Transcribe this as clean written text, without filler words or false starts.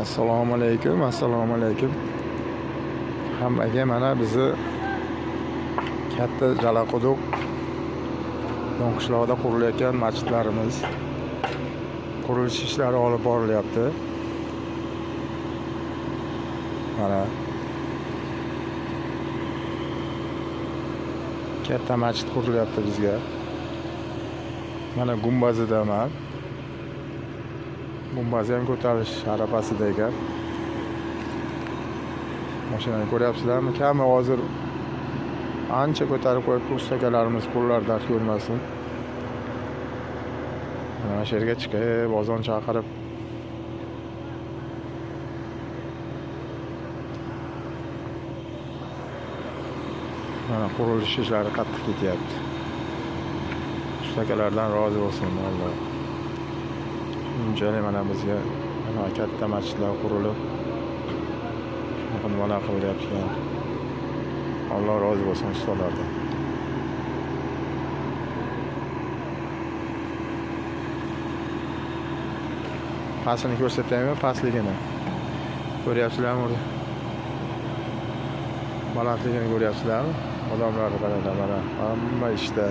Assalomu alaykum. Hammaga mana bizni katta Jalaquduq Yo'nqishloqda qurilayotgan masjidlarimiz qurilish ishlari olib borilyapti. Mana katta masjid qurilyapti bizga. Mana gumbazidaman. Gumbazi ham ko'tarish arafasida ekan. Mashinani ko'ryapsizlarmi? Kami hozir ancha ko'tarib qo'yibdi, ustakalarimiz qo'llari dard ko'rmasin. Mana shu yerga chiqib, ozon chaqirib mana qurilish ishlari qattiq ketyapti. Ustakalardan rozi bo'lsin Alloh. Shunchalik mana bizga mana katta masjidlar qurilib mana qilyapti. Alloh rozi bo'lsin ustalardan. Pastini ko'rsataymi? Pastligini ko'ryapsizlarmi? Balandligini ko'ryapsizlarmi? Odamlar qaranglar, mana hamma ishda.